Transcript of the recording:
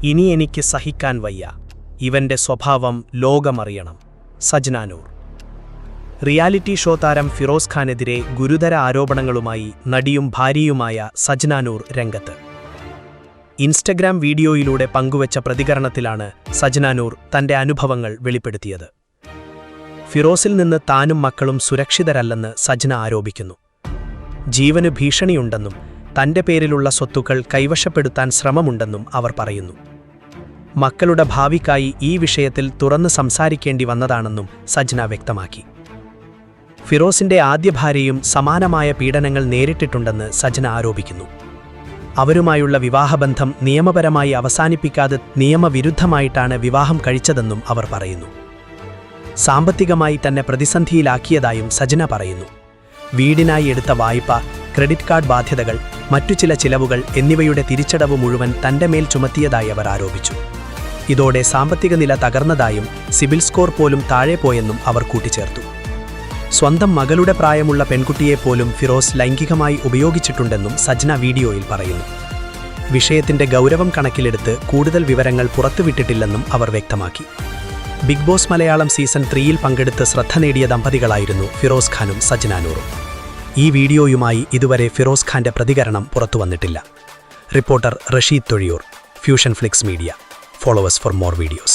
ഇനി എനിക്ക് സഹിക്കാൻ വയ്യ. ഇവന്റെ സ്വഭാവം ലോകമറിയണം. സജ്നാനൂർ. റിയാലിറ്റി ഷോ താരം ഫിറോസ് ഖാനെതിരെ ഗുരുതര ആരോപണങ്ങളുമായി നടിയും ഭാര്യയുമായ സജ്നാനൂർ രംഗത്ത്. ഇൻസ്റ്റഗ്രാം വീഡിയോയിലൂടെ പങ്കുവച്ച പ്രതികരണത്തിലാണ് സജ്നാനൂർ തന്റെ അനുഭവങ്ങൾ വെളിപ്പെടുത്തിയത്. ഫിറോസിൽ നിന്ന് താനും മക്കളും സുരക്ഷിതരല്ലെന്ന് സജ്ന ആരോപിക്കുന്നു. ജീവന് ഭീഷണിയുണ്ടെന്നും തന്റെ പേരിലുള്ള സ്വത്തുക്കൾ കൈവശപ്പെടുത്താൻ ശ്രമമുണ്ടെന്നും അവർ പറയുന്നു. മക്കളുടെ ഭാവിക്കായി ഈ വിഷയത്തിൽ തുറന്ന് സംസാരിക്കേണ്ടി വന്നതാണെന്നും സജ്ന വ്യക്തമാക്കി. ഫിറോസിന്റെ ആദ്യ ഭാര്യയും സമാനമായ പീഡനങ്ങൾ നേരിട്ടിട്ടുണ്ടെന്ന് സജ്ന ആരോപിക്കുന്നു. അവരുമായുള്ള വിവാഹബന്ധം നിയമപരമായി അവസാനിപ്പിക്കാതെ നിയമവിരുദ്ധമായിട്ടാണ് വിവാഹം കഴിച്ചതെന്നും അവർ പറയുന്നു. സാമ്പത്തികമായി തന്നെ പ്രതിസന്ധിയിലാക്കിയതായും സജ്ന പറയുന്നു. വീടിനായി എടുത്ത വായ്പ, ക്രെഡിറ്റ് കാർഡ് ബാധ്യതകൾ, മറ്റു ചില ചിലവുകൾ എന്നിവയുടെ തിരിച്ചടവ് മുഴുവൻ തന്റെ മേൽ ചുമത്തിയതായി അവർ ആരോപിച്ചു. ഇതോടെ സാമ്പത്തിക നില തകർന്നതായും സിബിൽ സ്കോർ പോലും താഴെ പോയെന്നും അവർ കൂട്ടിച്ചേർത്തു. സ്വന്തം മകളുടെ പ്രായമുള്ള പെൺകുട്ടിയെപ്പോലും ഫിറോസ് ലൈംഗികമായി ഉപയോഗിച്ചിട്ടുണ്ടെന്നും സജ്ന വീഡിയോയിൽ പറയുന്നു. വിഷയത്തിന്റെ ഗൗരവം കണക്കിലെടുത്ത് കൂടുതൽ വിവരങ്ങൾ പുറത്തുവിട്ടിട്ടില്ലെന്നും അവർ വ്യക്തമാക്കി. ബിഗ് ബോസ് മലയാളം സീസൺ 3-ൽ പങ്കെടുത്ത് ശ്രദ്ധ നേടിയ ദമ്പതികളായിരുന്നു ഫിറോസ് ഖാനും സജ്നാനൂറും. ഈ വീഡിയോയുമായി ഇതുവരെ ഫിറോസ് ഖാന്റെ പ്രതികരണം പുറത്തുവന്നിട്ടില്ല. Reporter Rasheed Thozhiyur, Fusion Flix Media. Follow us for more videos.